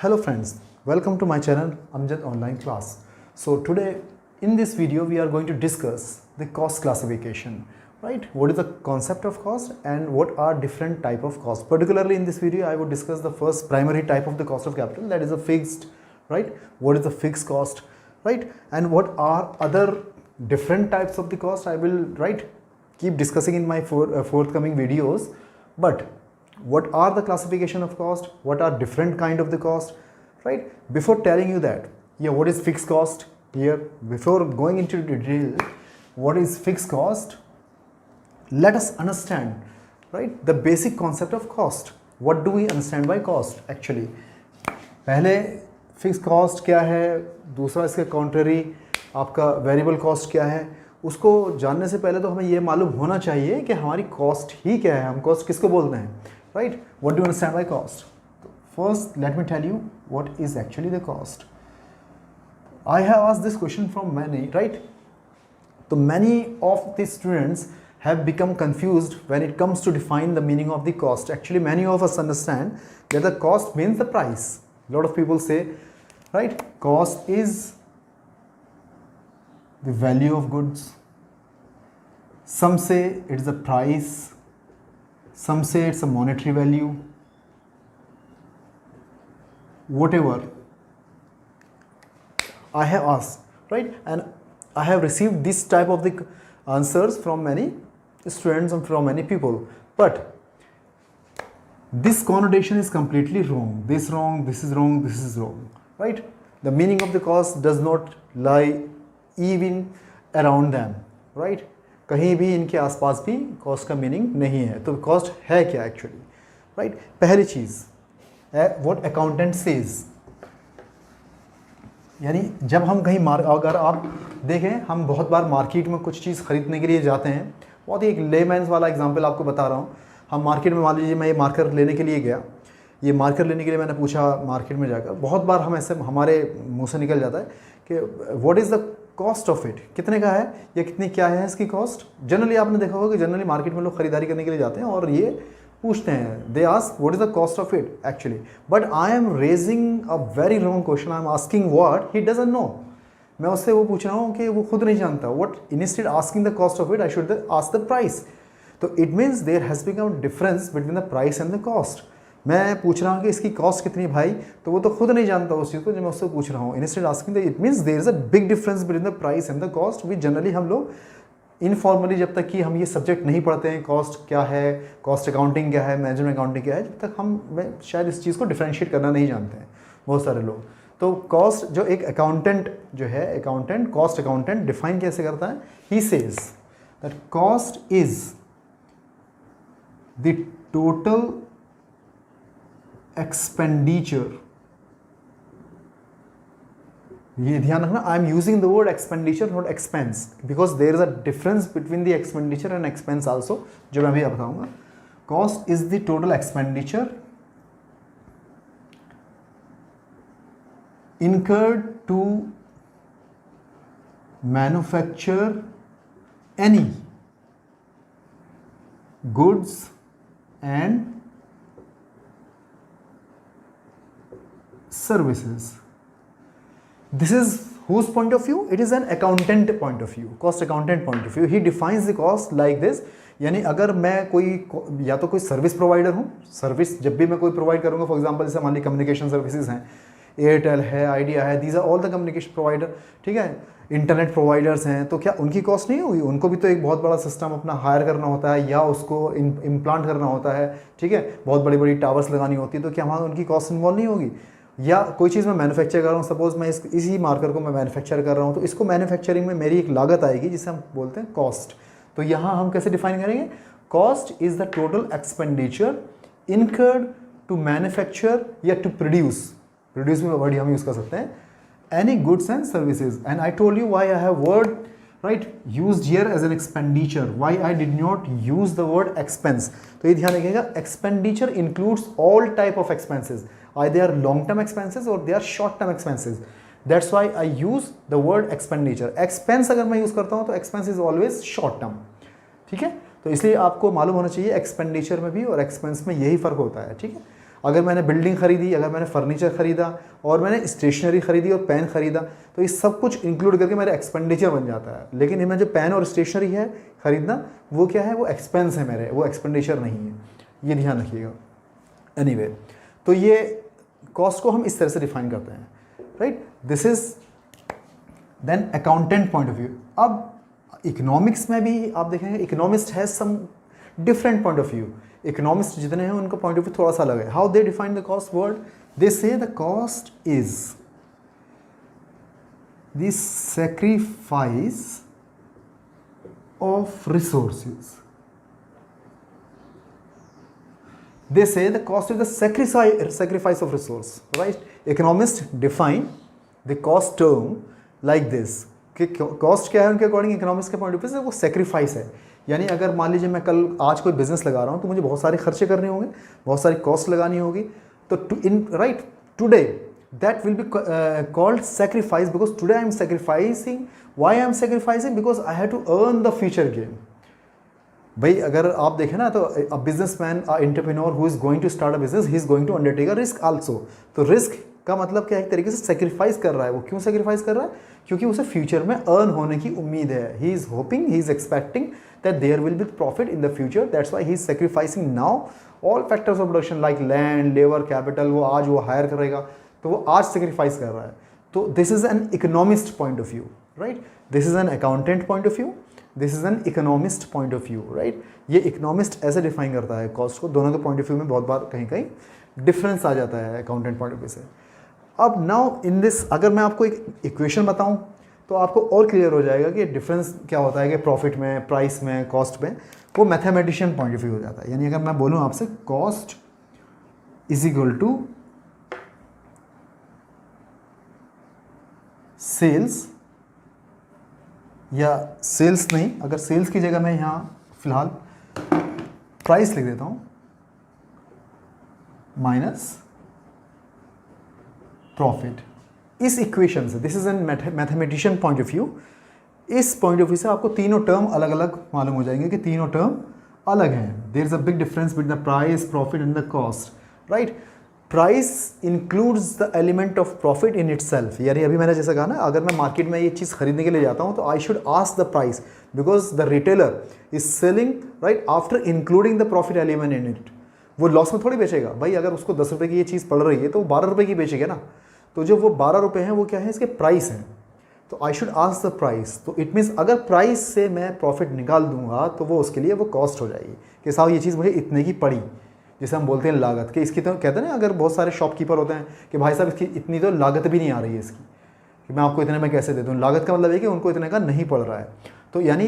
Hello friends, welcome to my channel Amjad Online Class. So today in this video we are going to discuss the cost classification, right? What is the concept of cost and what are different type of cost. Particularly in this video I would discuss the first primary type of the cost of capital, that is a fixed, right? What is the fixed cost, right? And what are other different types of the cost I will, right, keep discussing in my forthcoming videos. But what are the classification of cost, what are different kind of the cost, right? Before telling you that, what is fixed cost here, before going into detail what is fixed cost, let us understand, right, the basic concept of cost. What do we understand by cost actually? पहले fix cost क्या है, दूसरा इसके contrary आपका variable cost क्या है, उसको जानने से पहले तो हमें ये मालूम होना चाहिए कि हमारी कॉस्ट ही क्या है, हम कॉस्ट किसको बोलते हैं, right? What do understand by cost? First let me tell you what is actually the cost. I have asked this question from many, right? तो many of the students have become confused when it comes to define the meaning of the cost. Actually many of us understand that the cost means the price. A lot of people say, right, cost is the value of goods. Some say it is the price, some say it's a monetary value, whatever. I have asked, right, and I have received this type of the answers from many students and from many people, but this connotation is completely wrong. This wrong, this is wrong, this is wrong, right? The meaning of the cost does not lie even around them, right? कहीं भी इनके आसपास भी cost का meaning नहीं है. तो cost है क्या actually, right? पहली चीज़ है what accountant says. यानी जब हम कहीं अगर आप देखें, हम बहुत बार मार्केट में कुछ चीज़ खरीदने के लिए जाते हैं. बहुत ही एक लेमैन्स वाला एग्जांपल आपको बता रहा हूँ. हम मार्केट में, मान लीजिए मैं ये मार्कर लेने के लिए गया, ये मार्कर लेने के लिए मैंने पूछा मार्केट में जाकर. बहुत बार हम ऐसे हमारे मुंह से निकल जाता है कि what is the cost of it, कितने का है या कितनी क्या है इसकी कॉस्ट. जनरली आपने देखा होगा कि जनरली मार्केट में लोग खरीदारी करने के लिए जाते हैं और ये पूछते हैं, they ask what is the cost of it actually. But I am raising a very wrong question. I am asking what he doesn't know. मैं उससे वो पूछ रहा हूँ कि वो खुद नहीं जानता. What instead asking the cost of it I should ask the price. तो it means there has become difference between the price and the cost. मैं पूछ रहा हूँ कि इसकी कॉस्ट कितनी भाई, तो वो तो खुद नहीं जानता उस चीज़ को जो मैं उससे पूछ रहा हूँ. Instead asking the, it means there is a big difference between the price and the cost. We generally हम लोग इनफॉर्मली, जब तक कि हम ये सब्जेक्ट नहीं पढ़ते हैं, कॉस्ट क्या है, कॉस्ट अकाउंटिंग क्या है, मैनेजमेंट अकाउंटिंग क्या है, जब तक हम शायद इस चीज़ को डिफ्रेंशिएट करना नहीं जानते हैं बहुत सारे लोग. तो कॉस्ट जो एक अकाउंटेंट जो है, अकाउंटेंट, कॉस्ट अकाउंटेंट डिफाइन कैसे करता है? He says that cost is the total expenditure. ये ध्यान रखना, I am using the word expenditure not expense, because there is a difference between the expenditure and expense also, जो मैं अभी बताऊंगा. Cost is the total expenditure incurred to manufacture any goods and services. This is whose point of view? It is an accountant point of view, cost accountant point of view. He defines the cost like this. यानी अगर मैं कोई या तो कोई service provider हूँ, service जब भी मैं कोई प्रोवाइड करूँगा, फॉर एग्जांपल जैसे मान ली कम्युनिकेशन सर्विसेज हैं, एयरटेल है, आइडिया है, these are all the communication provider, ठीक है, इंटरनेट प्रोवाइडर्स हैं, तो क्या उनकी कॉस्ट नहीं होगी? उनको भी तो एक बहुत बड़ा सिस्टम अपना हायर करना होता है या उसको इम्प्लांट करना होता है, ठीक है, बहुत बड़ी बड़ी टावर्स लगानी होती है, तो क्या वहाँ उनकी कॉस्ट इन्वॉल्व नहीं होगी? या कोई चीज़ मैं मैन्युफैक्चर कर रहा हूँ, सपोज मैं इसी मार्कर को मैं मैन्युफैक्चर कर रहा हूँ, तो इसको मैन्युफैक्चरिंग में मेरी एक लागत आएगी जिसे हम बोलते हैं कॉस्ट. तो यहाँ हम कैसे डिफाइन करेंगे? Cost is the total expenditure incurred to manufacture या टू प्रोड्यूस. प्रोड्यूस में वर्ड हम यूज़ कर सकते हैं, any goods and services. And I told you why I have word, right, used here as an expenditure, why I did not use the word expense. तो ये ध्यान रखिएगा, expenditure includes all type of expenses, either they are long term expenses or they are short term expenses. That's why I use the word expenditure. Expense अगर मैं use करता हूँ तो expense is always short term, ठीक है. तो इसलिए आपको मालूम होना चाहिए एक्सपेंडिचर में भी और एक्सपेंस में यही फ़र्क होता है, ठीक है. अगर मैंने बिल्डिंग खरीदी, अगर मैंने फर्नीचर खरीदा और मैंने स्टेशनरी खरीदी और पेन खरीदा, तो ये सब कुछ इंक्लूड करके मेरा एक्सपेंडिचर बन जाता है। लेकिन इनमें जो पेन और स्टेशनरी है खरीदना, वो क्या है, वो एक्सपेंस है मेरे, वो एक्सपेंडिचर नहीं है, ये ध्यान रखिएगा। एनीवे, तो ये कॉस्ट को हम इस तरह से डिफाइन करते हैं, right. This is then accountant point of view. अब इकोनॉमिक्स में भी आप देखेंगे economist has some different point of view. Economist जितने हैं उनका पॉइंट ऑफ व्यू थोड़ा सा अलग है। How they define the cost word, they say the cost is the sacrifice of resources. They say the cost is the sacrifice of resource, right? Economists define the cost term like this कि cost क्या है उनके according, economics के point of view से वो sacrifice है। यानी अगर मान लीजिए मैं कल आज कोई बिजनेस लगा रहा हूँ तो मुझे बहुत सारे खर्चे करने होंगे, बहुत सारी कॉस्ट लगानी होगी, तो in right today that will be called sacrifice, because today I am sacrificing. Why I am sacrificing, because I have to earn the future gain. भाई अगर आप देखें ना, तो a businessman, a entrepreneur who is going to start a business, he is going to undertake a risk also. तो risk का मतलब क्या है, एक तरीके से सेक्रीफाइस कर रहा है। वो क्यों सेक्रीफाइस कर रहा है, क्योंकि उसे फ्यूचर में अर्न होने की उम्मीद है। He is hoping, he is expecting that there will be profit in the future, that's why he is sacrificing now all factors of production like land, labour, capital. वो आज वो हायर करेगा तो वो आज सेक्रीफाइस कर रहा है। तो this is an economist point of view, right. This is an accountant point of view, this is an economist point of view, right. ये इकोनॉमिस्ट ऐसे डिफाइन करता है कॉस्ट को। दोनों के पॉइंट ऑफ व्यू में बहुत बार कहीं कहीं डिफरेंस आ जाता है अकाउंटेंट पॉइंट ऑफ व्यू से। अब नाउ इन दिस, अगर मैं आपको एक इक्वेशन बताऊं तो आपको और क्लियर हो जाएगा कि डिफरेंस क्या होता है कि प्रॉफिट में, प्राइस में, कॉस्ट में। वो मैथमेटिशियन पॉइंट ऑफ व्यू हो जाता है। यानी अगर मैं बोलूँ आपसे cost is equal to sales, या सेल्स नहीं, अगर सेल्स की जगह मैं यहाँ फिलहाल प्राइस लिख देता हूँ, माइनस प्रॉफिट। इस इक्वेशन से, this is an mathematician point of view, इस पॉइंट ऑफ व्यू से आपको तीनों टर्म अलग अलग मालूम हो जाएंगे कि तीनों टर्म अलग हैं। There is a big difference between the price, profit and the cost, right. Price includes the element of profit in itself. यानी अभी मैंने जैसा कहा ना, अगर मैं मार्केट में ये चीज़ खरीदने के लिए जाता हूँ तो आई should ask the price, because the retailer is selling right after including the profit element in it. वो लॉस में थोड़ी बेचेगा भाई। अगर उसको 10 रुपये की ये चीज़ पड़ रही है तो वो 12 रुपये की बेचेगा ना। तो जो वो 12 रुपये हैं वो क्या है, इसके प्राइस हैं। तो आई शुड आस्क द प्राइस। तो इट मीन्स अगर प्राइस से मैं प्रॉफिट निकाल दूंगा तो वो उसके लिए वो कॉस्ट हो जाएगी कि साहब ये चीज़ मुझे इतने की पड़ी, जिसे हम बोलते हैं लागत। कि इसकी तो कहते हैं ना, अगर बहुत सारे शॉपकीपर होते हैं कि भाई साहब इसकी इतनी तो लागत भी नहीं आ रही है इसकी, कि मैं आपको इतने में कैसे दे दूँ। लागत का मतलब है कि उनको इतने का नहीं पड़ रहा है। तो यानी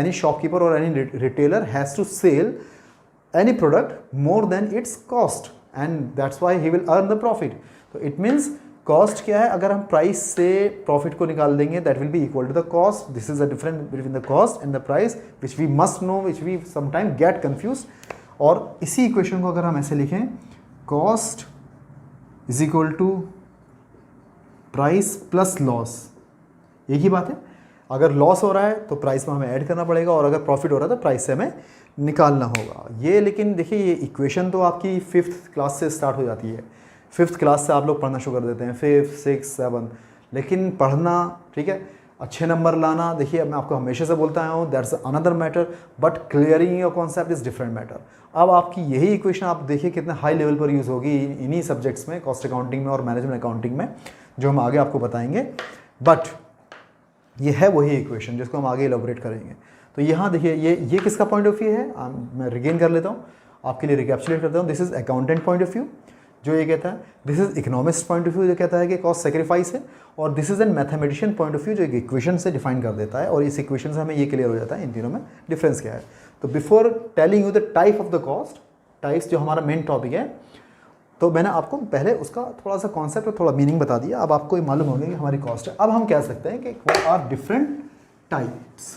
एनी शॉपकीपर और any retailer has to sell any product more than its cost, and that's why he will earn the profit. तो इट मीन्स कॉस्ट क्या है, अगर हम प्राइस से प्रॉफिट को निकाल देंगे that will be equal to the cost. This is the difference between the cost and the price which we must know, which we sometime get confuse. और इसी इक्वेशन को अगर हम ऐसे लिखें, cost is equal to price plus loss, एक ही बात है। अगर लॉस हो रहा है तो प्राइस में हमें ऐड करना पड़ेगा, और अगर प्रॉफिट हो रहा है तो प्राइस से हमें निकालना होगा। ये लेकिन देखिए, ये इक्वेशन तो आपकी 5th क्लास से स्टार्ट हो जाती है। 5th क्लास से आप लोग पढ़ना शुरू कर देते हैं, 5th, 6th, 7th। लेकिन पढ़ना, ठीक है, अच्छे नंबर लाना, देखिए मैं आपको हमेशा से बोलता आया हूँ, that's another matter, but clearing your concept is different matter. अब आपकी यही इक्वेशन आप देखिए कितने हाई लेवल पर यूज़ होगी इन्हीं सब्जेक्ट्स में, कॉस्ट अकाउंटिंग में और मैनेजमेंट अकाउंटिंग में, जो हम आगे आपको बताएंगे। बट ये है वही इक्वेशन जिसको हम आगे एलोबरेट करेंगे। तो यहाँ देखिए, ये किसका पॉइंट ऑफ व्यू है, मैं रिगेन कर लेता हूँ, आपके लिए रिकैप्चुलेट करता हूँ। This is accountant point of view जो ये कहता है, this is economist point of view जो कहता है कि कॉस्ट सेक्रीफाइस है, और this is an mathematician point of view जो एक इक्वेशन से डिफाइन कर देता है। और इस इक्वेशन से हमें ये क्लियर हो जाता है इन तीनों में डिफरेंस क्या है। तो before telling you the type of the cost, types जो हमारा मेन टॉपिक है, तो मैंने आपको पहले उसका थोड़ा सा कॉन्सेप्ट और थोड़ा मीनिंग बता दिया। अब आपको ये मालूम हो गया कि हमारी कॉस्ट है। अब हम कह सकते हैं कि what are different types.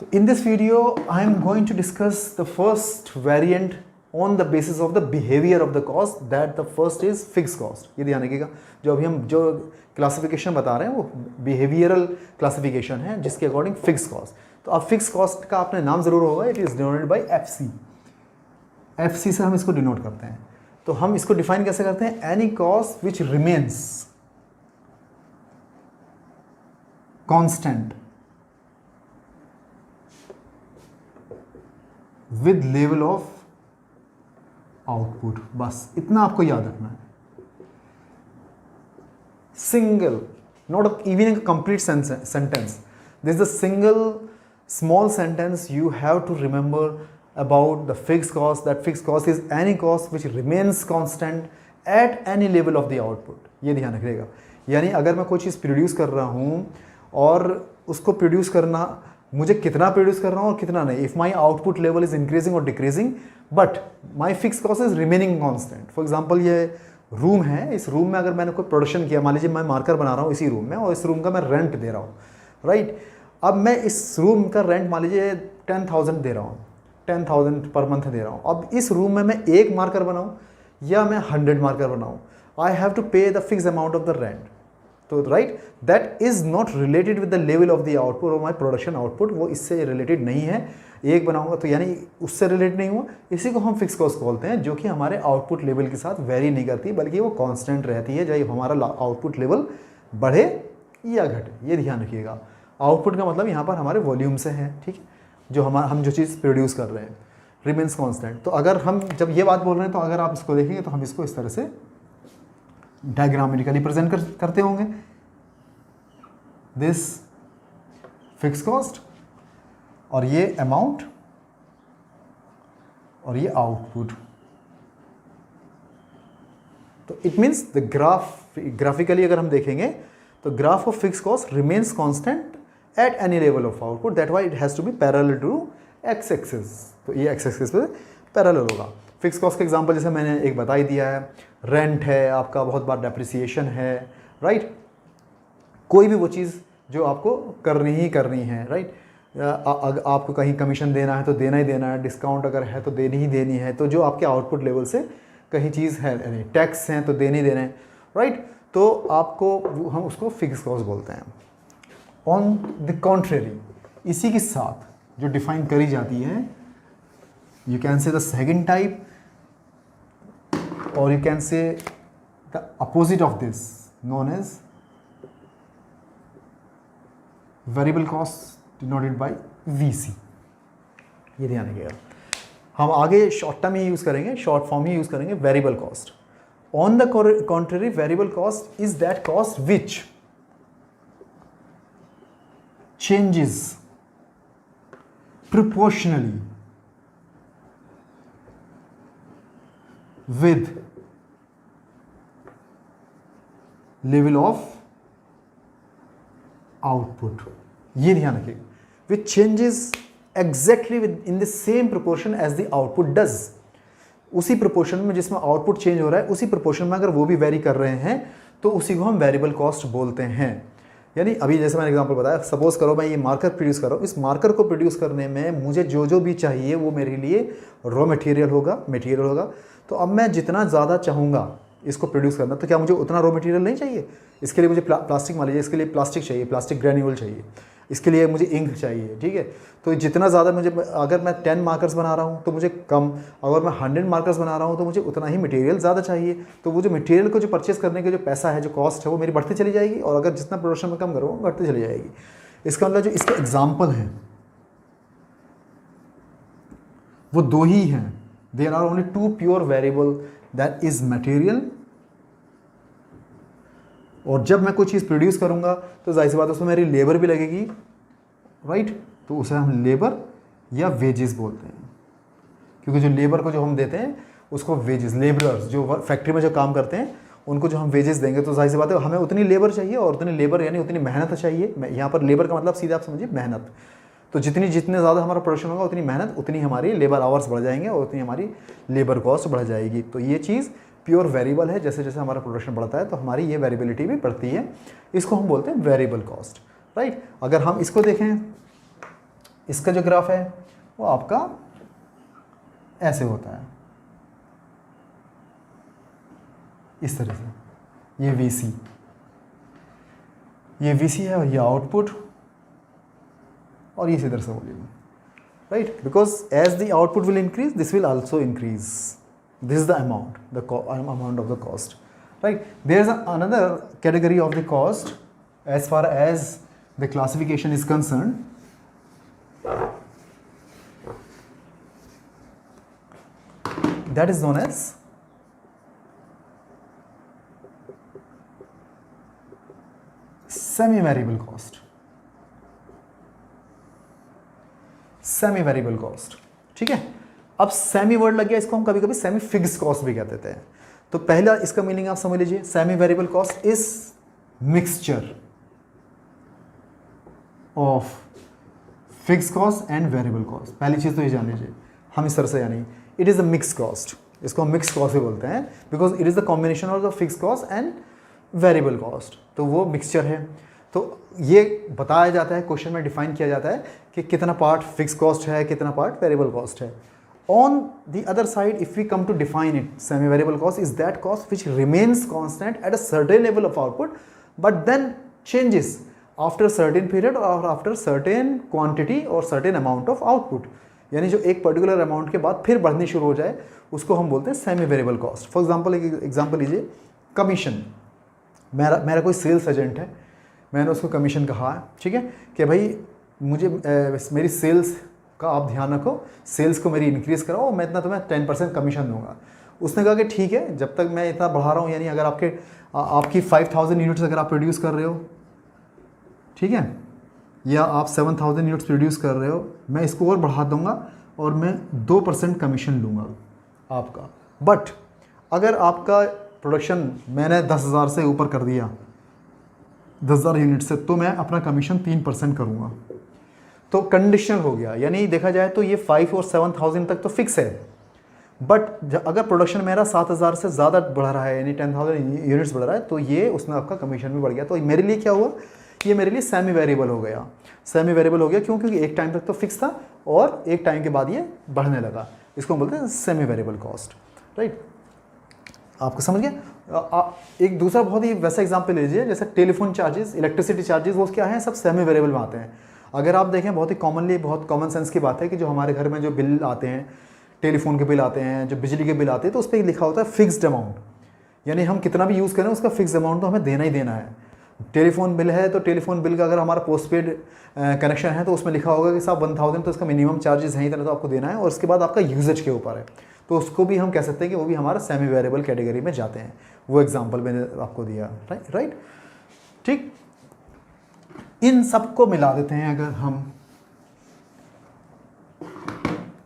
So in this video, I am going to discuss the first variant on the basis of the behavior of the cost. That the first is fixed cost. ये ध्यान रखिएगा, जो अभी हम classification बता रहे हैं वो बिहेवियरल क्लासिफिकेशन है, जिसके अकॉर्डिंग फिक्स कॉस्ट। तो अब फिक्स कॉस्ट का आपने नाम ज़रूर होगा, it is denoted by FC। FC से हम इसको डिनोट करते हैं। तो हम इसको डिफाइन कैसे करते हैं? Any cost which remains constant with level of output. बस इतना आपको याद रखना है। Single, not even a complete sentence. This is a single small sentence you have to remember about the fixed cost. That fixed cost is any cost which remains constant at any level of the output. ये ध्यान रखिएगा। यानी अगर मैं कोई चीज़ produce कर रहा हूँ और उसको प्रोड्यूस करना, मुझे कितना प्रोड्यूस कर रहा हूँ और कितना नहीं, if my output level is increasing और decreasing but my fix cost is remaining constant. For example ये रूम है, इस रूम में अगर मैंने कोई प्रोडक्शन किया, मान लीजिए मैं मार्कर बना रहा हूँ इसी रूम में और इस रूम का मैं रेंट दे रहा हूँ, राइट। अब मैं इस रूम का रेंट मान लीजिए 10,000 दे रहा हूँ, 10,000 पर मंथ दे रहा हूँ। अब इस रूम में मैं एक मार्कर बनाऊँ या मैं 100 मार्कर बनाऊँ, I have to pay the fix amount of the rent. तो right, that is not related with the level of the output और माई प्रोडक्शन आउटपुट, वो इससे रिलेटेड नहीं है। एक बनाऊंगा तो यानी उससे रिलेटेड नहीं हुआ, इसी को हम फिक्स कॉस्ट बोलते हैं, जो कि हमारे आउटपुट लेवल के साथ वेरी नहीं करती बल्कि वो कांस्टेंट रहती है, चाहे हमारा आउटपुट लेवल बढ़े या घटे। ये ध्यान रखिएगा। आउटपुट का मतलब यहाँ पर हमारे वॉल्यूम से है, ठीक है, जो हम जो चीज़ प्रोड्यूस कर रहे हैं रिमेन्स कांस्टेंट। तो अगर हम जब ये बात बोल रहे हैं तो अगर आप इसको देखेंगे तो हम इसको इस तरह से डायग्रामेटिकली प्रेजेंट करते होंगे। दिस फिक्स कॉस्ट और ये अमाउंट और ये आउटपुट। तो इट मीन्स द ग्राफिकली अगर हम देखेंगे तो graph of fix cost remains constant at any level of output, that why it has to be parallel to X axis. तो ये एक्स एक्सिस पे पैरेलल होगा। फिक्स कॉस्ट का एग्जांपल जैसे मैंने एक बता ही दिया है, रेंट है आपका, बहुत बार डेप्रिसिएशन है, राइट। कोई भी वो चीज़ जो आपको करनी ही करनी है, राइट। अगर आपको कहीं कमीशन देना है तो देना ही देना है, डिस्काउंट अगर है तो देनी ही देनी है। तो जो आपके आउटपुट लेवल से कहीं चीज़ है, टैक्स हैं तो देने ही देने हैं, राइट। तो आपको हम उसको फिक्स कॉस्ट बोलते हैं। ऑन द कॉन्ट्रेरी, इसी के साथ जो डिफाइन करी जाती है, you can say the second type और you can say the opposite of this known as variable cost denoted by VC। ये ध्यान रखिएगा। हम आगे शॉर्ट टर्म ही यूज़ करेंगे, शॉर्ट फॉर्म ही यूज़ करेंगे, variable cost. On the contrary, variable cost is that cost which changes proportionally with level of output। ये ध्यान रखिएगा, which changes exactly in the same proportion as the output does। उसी proportion में जिसमें output change हो रहा है, उसी प्रोपोर्शन में अगर वो भी वेरी कर रहे हैं तो उसी को हम वेरिएबल कॉस्ट बोलते हैं। यानी अभी जैसे मैंने एग्जांपल बताया, सपोज करो मैं ये मार्कर प्रोड्यूस कर रहा हूँ, इस मार्कर को प्रोड्यूस करने में मुझे जो जो भी चाहिए वो मेरे लिए रॉ मटेरियल होगा। तो अब मैं जितना ज़्यादा चाहूँगा इसको प्रोड्यूस करना, तो क्या मुझे उतना रॉ मटेरियल नहीं चाहिए? इसके लिए मुझे प्लास्टिक मान लीजिए, इसके लिए प्लास्टिक चाहिए, प्लास्टिक ग्रैन्यूल चाहिए, इसके लिए मुझे इंक चाहिए, ठीक है। तो जितना ज़्यादा मुझे, अगर मैं 10 मार्कर्स बना रहा हूँ तो मुझे कम, अगर मैं 100 मार्कर्स बना रहा हूँ तो मुझे उतना ही मटेरियल ज़्यादा चाहिए। तो वो जो मटेरियल को जो परचेस करने का जो पैसा है, जो कॉस्ट है, वो मेरी बढ़ती चली जाएगी, और अगर जितना प्रोडक्शन में कम करूँगा बढ़ती चली जाएगी। इसका मतलब जो इसके एग्जाम्पल हैं वो दो ही हैं। There are only two pure variable, that is material, और जब मैं कोई चीज़ प्रोड्यूस करूंगा तो जाहिर सी बात है उसमें मेरी लेबर भी लगेगी, राइट। तो उसे हम लेबर या वेजेस बोलते हैं, क्योंकि जो लेबर को जो हम देते हैं उसको वेजेस, लेबरर्स जो फैक्ट्री में जो काम करते हैं उनको जो हम वेजेस देंगे, तो जाहिर सी बात है हमें उतनी लेबर चाहिए, और उतनी लेबर यानी उतनी मेहनत चाहिए। यहाँ पर लेबर का मतलब सीधे आप समझिए मेहनत। तो जितने ज़्यादा हमारा प्रोडक्शन होगा उतनी मेहनत, उतनी हमारी लेबर आवर्स बढ़ जाएंगे और उतनी हमारी लेबर कॉस्ट बढ़ जाएगी। तो ये चीज़ प्योर वेरिएबल है। जैसे जैसे हमारा प्रोडक्शन बढ़ता है तो हमारी ये वेरिएबिलिटी भी बढ़ती है। इसको हम बोलते हैं वेरिएबल कॉस्ट, राइट। अगर हम इसको देखें, इसका जो ग्राफ है वो आपका ऐसे होता है, इस तरह से। ये VC है और ये आउटपुट, और इस इधर से volume, right, because as the output will increase this will also increase, this is the amount, amount of the cost, right? There's another category of the cost as far as the classification is concerned. That is known as semi-variable cost. Semi-variable cost, ठीक है। अब semi word लग गया, इसको हम कभी कभी semi fix cost भी कह देते हैं। तो पहला इसका मीनिंग आप समझ लीजिए, semi variable cost is mixture of fix cost and variable cost. पहली चीज तो ये जान लीजिए, हम इस तरह से यानी it is a mix cost, इसको हम मिक्स कॉस्ट भी बोलते हैं because it is the combination of the fix cost and variable cost. तो वो मिक्सचर है। तो ये बताया जाता है, क्वेश्चन में डिफाइन किया जाता है कि कितना पार्ट फिक्स कॉस्ट है, कितना पार्ट वेरिएबल कॉस्ट है। On the other side, if we come to define it, semi-variable cost is that cost which remains constant at a certain level of output, but then changes after a certain period or after certain quantity or certain amount of output. यानी जो एक particular amount के बाद फिर बढ़नी शुरू हो जाए, उसको हम बोलते हैं semi variable cost. For example एक एग्जाम्पल लीजिए, कमीशन। मेरा कोई सेल्स एजेंट है, मैंने उसको कमीशन कहा है, ठीक है, कि भाई मुझे मेरी सेल्स का आप ध्यान रखो, सेल्स को मेरी इंक्रीज़ कराओ, मैं इतना तुम्हें 10% कमीशन दूंगा। उसने कहा कि ठीक है, जब तक मैं इतना बढ़ा रहा हूँ, यानी अगर आपकी 5000 यूनिट्स अगर आप प्रोड्यूस कर रहे हो, ठीक है, या आप 7000 यूनिट्स प्रोड्यूस कर रहे हो, मैं इसको और बढ़ा दूंगा और मैं 2% कमीशन लूँगा आपका। बट अगर आपका प्रोडक्शन मैंने 10,000 से ऊपर कर दिया, 10,000 यूनिट से, तो मैं अपना कमीशन 3% करूँगा। तो कंडीशनल हो गया, यानी देखा जाए तो ये 5 और 7,000 तक तो फिक्स है, बट अगर प्रोडक्शन मेरा 7,000 से ज़्यादा बढ़ रहा है, यानी 10,000 यूनिट्स बढ़ रहा है, तो ये उसमें आपका कमीशन भी बढ़ गया। तो मेरे लिए क्या हुआ, ये मेरे लिए सेमी वेरिएबल हो गया। सेमी वेरिएबल हो गया क्यों? क्योंकि एक टाइम तक तो फिक्स था और एक टाइम के बाद ये बढ़ने लगा। इसको हम बोलते हैं सेमी वेरिएबल कॉस्ट, राइट। आपको समझ गया? एक दूसरा बहुत ही वैसा एग्जाम्पल लीजिए, जैसे टेलीफोन चार्जेस, इलेक्ट्रिसिटी चार्जेस, वो क्या है, सब सेमी वेरिएबल में आते हैं। अगर आप देखें, बहुत ही कॉमनली, बहुत कॉमन सेंस की बात है कि जो हमारे घर में जो बिल आते हैं, टेलीफोन के बिल आते हैं, जो बिजली के बिल आते हैं, तो उस पर लिखा होता है फिक्स्ड अमाउंट, यानी हम कितना भी यूज़ करें उसका फिक्स अमाउंट तो हमें देना ही देना है। टेलीफोन बिल है तो टेलीफोन बिल का अगर हमारा पोस्टपेड कनेक्शन है तो उसमें लिखा होगा कि साहब 1000 तो इसका मिनिमम चार्जेस है, इतना तो आपको देना है, और उसके बाद आपका यूजेज के ऊपर है, तो उसको भी हम कह सकते हैं कि वो भी हमारा सेमी वेरिएबल कैटेगरी में जाते हैं। वो एग्जाम्पल मैंने आपको दिया, राइट, ठीक। इन सबको मिला देते हैं अगर हम,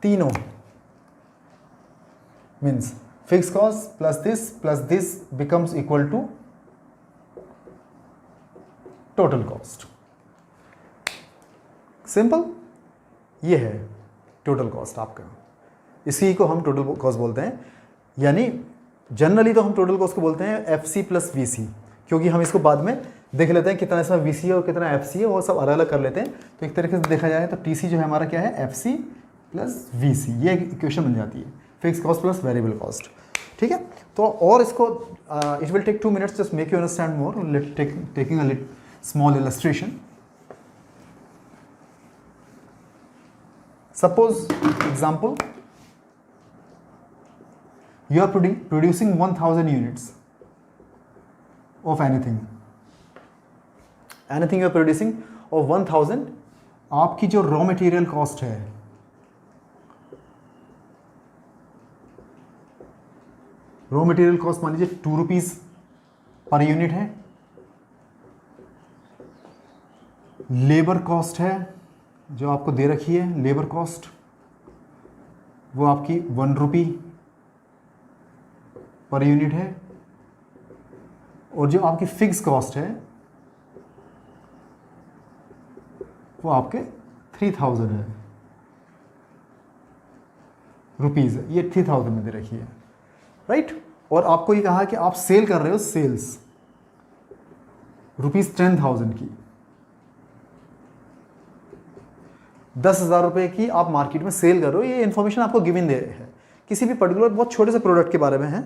तीनों means fix cost plus this becomes equal to total cost. Simple, ये है टोटल कॉस्ट आपका, इसी को हम टोटल कॉस्ट बोलते हैं। यानी जनरली तो हम टोटल कॉस्ट को बोलते हैं FC प्लस VC, क्योंकि हम इसको बाद में देख लेते हैं कितना इसमें VC है और कितना FC है, वो सब अलग अलग कर लेते हैं। तो एक तरीके से देखा जाए तो TC जो है हमारा क्या है, FC प्लस VC, ये इक्वेशन बन जाती है, fix cost plus variable cost, ठीक है। तो और इसको it will take 2 minutes just make you understand more, taking a small illustration. Suppose, example, you are producing 1000 units of anything you are producing of 1000, आपकी जो रॉ मटेरियल कॉस्ट है, raw material cost मान लीजिए 2 rupees per unit है, labour cost है जो आपको दे रखी है, लेबर कॉस्ट वो आपकी 1 रुपी पर यूनिट है, और जो आपकी फिक्स कॉस्ट है वो आपके 3000 है रुपीज़, ये 3000 में दे रखी है, राइट। और आपको ये कहा कि आप सेल कर रहे हो, सेल्स ₹10,000 की, 10,000 रुपये की आप मार्केट में सेल कर रहे हो। ये इन्फॉर्मेशन आपको गिवन दे है, किसी भी पर्टिकुलर बहुत छोटे से प्रोडक्ट के बारे में है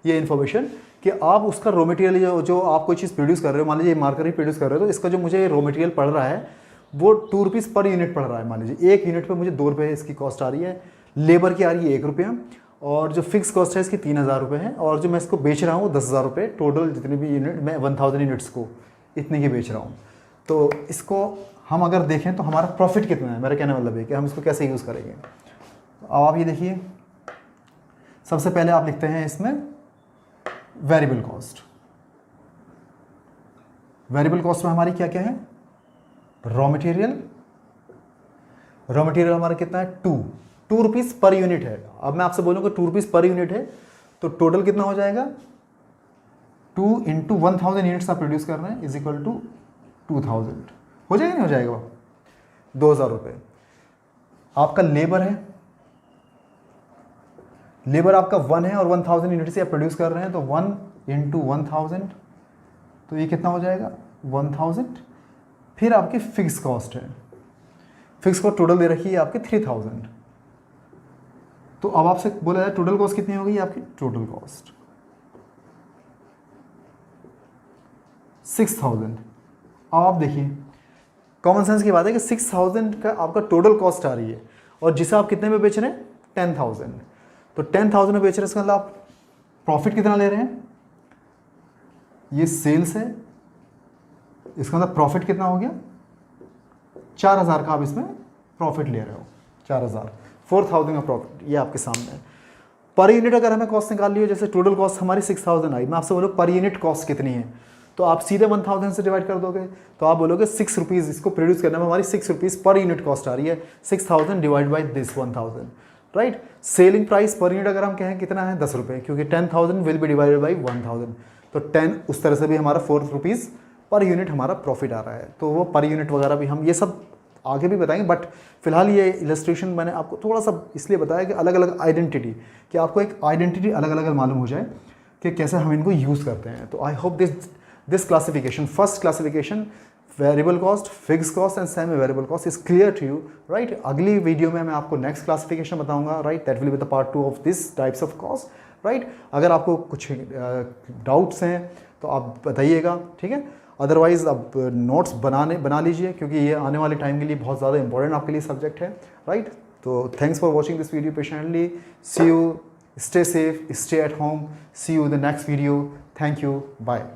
ये इन्फॉर्मेशन, कि आप उसका रॉ मटेरियल जो आप कोई चीज़ प्रोड्यूस कर रहे हो, मान लीजिए मार्कर ही प्रोड्यूस कर रहे हो, तो इसका जो मुझे रॉ मटेरियल पड़ रहा है वो 2 रुपीज़ पर यूनिट पड़ रहा है। मान लीजिए 1 यूनिट पे मुझे 2 रुपये इसकी कॉस्ट आ रही है, लेबर की आ रही है 1 रुपया, और जो फिक्स कॉस्ट है इसकी 3000 रुपये है, और जो मैं इसको बेच रहा हूँ वो 10,000 रुपये, टोटल जितने भी यूनिट मैं 1000 यूनिट्स को इतने की बेच रहा हूँ। तो इसको हम अगर देखें तो हमारा प्रॉफिट कितना है, मेरा कहने मतलब है कि हम इसको कैसे यूज़ करेंगे। तो अब आप ये देखिए, सबसे पहले आप लिखते हैं इसमें वेरिएबल कॉस्ट। वेरिएबल कॉस्ट में हमारी क्या क्या है, रॉ मटेरियल हमारा कितना है 2 रुपीज़ पर यूनिट है। अब मैं आपसे बोलूँगा 2 रुपीज़ पर यूनिट है तो टोटल कितना हो जाएगा, 2 इंटू 1000 यूनिट्स आप प्रोड्यूस कर रहे हैं इज इक्वल टू 2000, हो जाएगा नहीं हो जाएगा, 2000 रुपये। आपका लेबर है, लेबर आपका 1 है और 1000 यूनिट से आप प्रोड्यूस कर रहे हैं, तो 1 इंटू 1000, तो ये कितना हो जाएगा 1000। फिर आपकी फिक्स कॉस्ट है, फिक्स कॉस्ट टोटल दे रखी है आपकी 3000। तो अब आपसे बोला जाए टोटल कॉस्ट कितनी होगी आपकी, टोटल कॉस्ट 6000। अब आप देखिए कॉमन सेंस की बात है कि 6000 का आपका टोटल कॉस्ट आ रही है, और जिसे आप कितने में बेच रहे हैं 10,000, तो 10,000 में बेच रहे हैं, इसका मतलब आप प्रॉफिट कितना ले रहे हैं, ये सेल्स है, इसका मतलब प्रॉफिट कितना हो गया 4000 का आप इसमें प्रॉफिट ले रहे हो, 4000 का प्रॉफिट, ये आपके सामने है। पर यूनिट अगर हमें कॉस्ट निकाल ली हो, जैसे टोटल कॉस्ट हमारी 6000 आई, मैं आपसे बोलूँ पर यूनिट कॉस्ट कितनी है, तो आप सीधे 1000 से डिवाइड कर दोगे, तो आप बोलोगे 6 रुपीज़, इसको प्रोड्यूस करने में हमारी 6 रुपीज़ पर यूनिट कॉस्ट आ रही है, 6000 divide by this 1000, right. Selling price per unit अगर हम कहें कितना है 10 रुपये, क्योंकि 10,000 विल बी डिवाइडेड बाई 1000, तो 10 उस तरह से भी हमारा 4 रुपीज़ पर यूनिट हमारा प्रॉफिट आ रहा है। तो वो पर यूनिट वगैरह भी हम ये सब आगे भी बताएंगे, बट फिलहाल ये इलस्ट्रेशन मैंने आपको थोड़ा सा इसलिए बताया कि अलग अलग आइडेंटिटी, कि आपको एक आइडेंटिटी अलग अलग मालूम हो जाए कि कैसे हम इनको यूज़ करते हैं। तो I hope this classification, first classification variable cost, fix cost and semi variable cost is clear to you, right. अगली वीडियो में मैं आपको नेक्स्ट क्लासिफिकेशन बताऊंगा, right, that will be the part 2 of this types of cost, right. अगर आपको कुछ doubts हैं तो आप बताइएगा, ठीक है। अदरवाइज़ अब नोट्स बना लीजिए, क्योंकि ये आने वाले टाइम के लिए बहुत ज़्यादा इंपॉर्टेंट आपके लिए सब्जेक्ट है, राइट। तो thanks for watching this video patiently, see you, stay safe, stay at home, see you in the next video, thank you, bye.